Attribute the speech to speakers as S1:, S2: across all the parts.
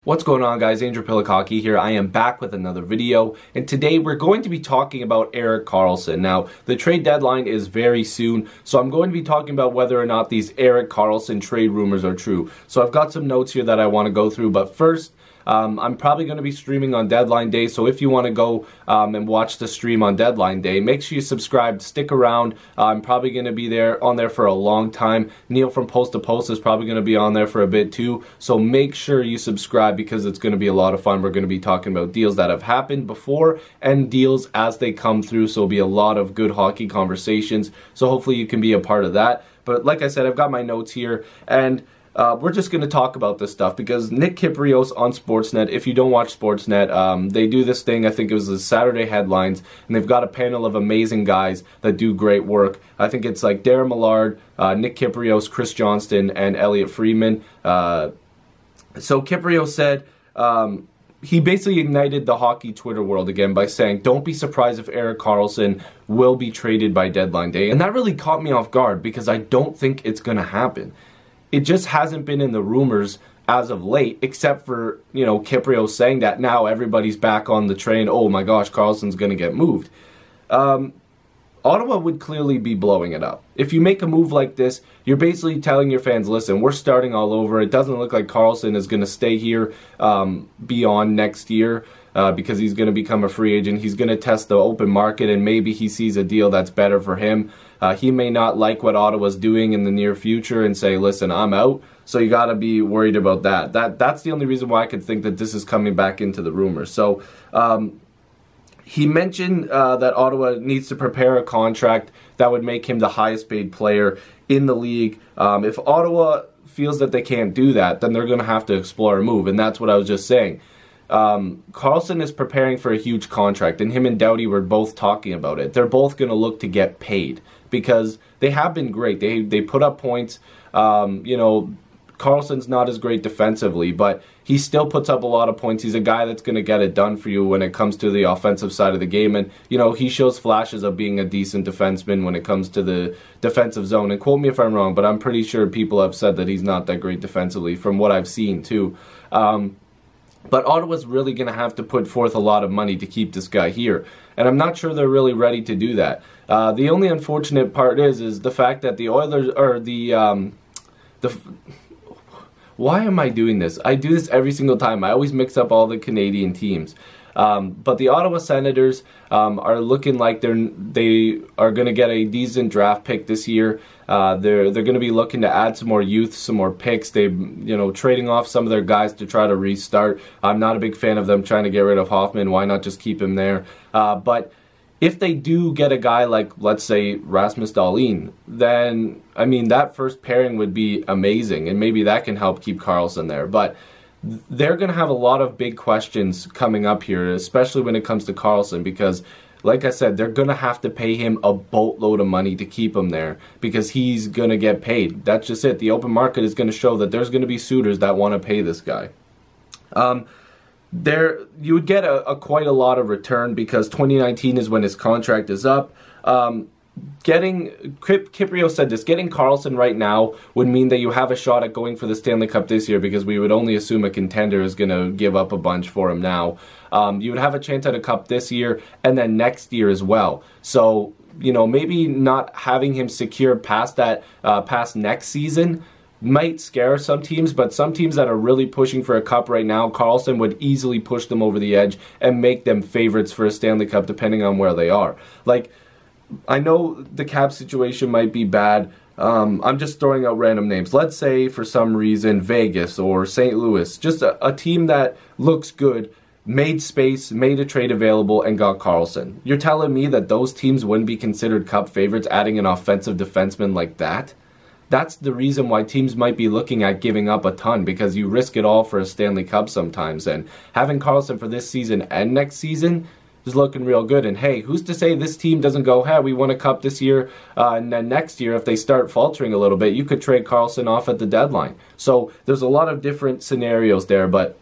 S1: What's going on, guys? Piluk Hockey here. I am back with another video, and today we're going to be talking about Erik Karlsson. Now, the trade deadline is very soon, so I'm going to be talking about whether or not these Erik Karlsson trade rumors are true. So I've got some notes here that I want to go through, but first, I'm probably going to be streaming on deadline day, so if you want to go and watch the stream on deadline day, make sure you subscribe, stick around. I'm probably going to be on there for a long time. Neil from Post to Post is probably going to be on there for a bit too, so make sure you subscribe because it's going to be a lot of fun. We're going to be talking about deals that have happened before and deals as they come through, so it'll be a lot of good hockey conversations, so hopefully you can be a part of that. But like I said, I've got my notes here, and we're just going to talk about this stuff because Nick Kypreos on Sportsnet, if you don't watch Sportsnet, they do this thing, I think it was the Saturday headlines, and they've got a panel of amazing guys that do great work. I think it's like Darren Millard, Nick Kypreos, Chris Johnston, and Elliot Friedman. So Kypreos said he basically ignited the hockey Twitter world again by saying, don't be surprised if Erik Karlsson will be traded by deadline day. And that really caught me off guard because I don't think it's going to happen. It just hasn't been in the rumors as of late, except for, Kypreos saying that now everybody's back on the train. Oh my gosh, Karlsson's going to get moved. Ottawa would clearly be blowing it up. If you make a move like this, you're basically telling your fans, listen, we're starting all over. It doesn't look like Karlsson is going to stay here beyond next year because he's going to become a free agent. He's going to test the open market, and maybe he sees a deal that's better for him. He may not like what Ottawa's doing in the near future and say, listen, I'm out. So you got to be worried about that. That's the only reason why I could think that this is coming back into the rumors. So he mentioned that Ottawa needs to prepare a contract that would make him the highest paid player in the league. If Ottawa feels that they can't do that, then they're going to have to explore a move, and that's what I was just saying. Karlsson is preparing for a huge contract, and him and Doughty were both talking about it. They're both going to look to get paid because they have been great. They put up points. Karlsson's not as great defensively, but he still puts up a lot of points. He's a guy that's going to get it done for you when it comes to the offensive side of the game. And, he shows flashes of being a decent defenseman when it comes to the defensive zone. And quote me if I'm wrong, but I'm pretty sure people have said that he's not that great defensively from what I've seen too. But Ottawa's really going to have to put forth a lot of money to keep this guy here. And I'm not sure they're really ready to do that. The only unfortunate part is the fact that the Oilers, or why am I doing this? I do this every single time. I always mix up all the Canadian teams. But the Ottawa Senators are looking like they are going to get a decent draft pick this year. They're going to be looking to add some more youth, some more picks. They trading off some of their guys to try to restart. I'm not a big fan of them trying to get rid of Hoffman. Why not just keep him there? But if they do get a guy like, let's say, Rasmus Dahlin, then, that first pairing would be amazing, and maybe that can help keep Karlsson there. But they're going to have a lot of big questions coming up here, especially when it comes to Karlsson, because, like I said, they're going to have to pay him a boatload of money to keep him there because he's going to get paid. That's just it. The open market is going to show that there's going to be suitors that want to pay this guy. You would get quite a lot of return because 2019 is when his contract is up. Kypreos said this, getting Karlsson right now would mean that you have a shot at going for the Stanley Cup this year because we would only assume a contender is going to give up a bunch for him now. You would have a chance at a cup this year and then next year as well. So, maybe not having him secure past next season might scare some teams, but some teams that are really pushing for a cup right now, Karlsson would easily push them over the edge and make them favorites for a Stanley Cup depending on where they are. Like, I know the cap situation might be bad. I'm just throwing out random names. Let's say for some reason Vegas or St. Louis, just a team that looks good, made space, made a trade available, and got Karlsson. You're telling me that those teams wouldn't be considered cup favorites adding an offensive defenseman like that? That's the reason why teams might be looking at giving up a ton, because you risk it all for a Stanley Cup sometimes. And having Karlsson for this season and next season is looking real good. And hey, who's to say this team doesn't go, hey, we won a cup this year, and then next year if they start faltering a little bit, you could trade Karlsson off at the deadline. So there's a lot of different scenarios there, but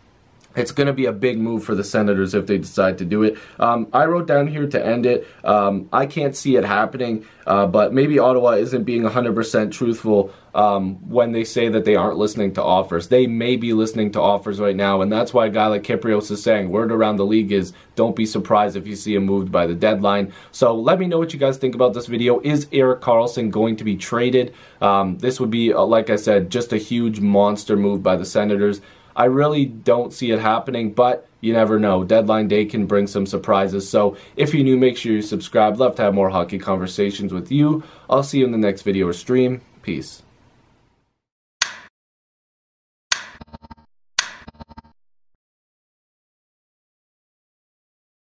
S1: It's going to be a big move for the Senators if they decide to do it. I wrote down here to end it. I can't see it happening, but maybe Ottawa isn't being 100% truthful when they say that they aren't listening to offers. They may be listening to offers right now, and that's why a guy like Kypreos is saying word around the league is don't be surprised if you see him moved by the deadline. So let me know what you guys think about this video. Is Erik Karlsson going to be traded? This would be, like I said, just a huge monster move by the Senators. I really don't see it happening, but you never know. Deadline day can bring some surprises. So if you're new, make sure you subscribe. Love to have more hockey conversations with you. I'll see you in the next video or stream. Peace.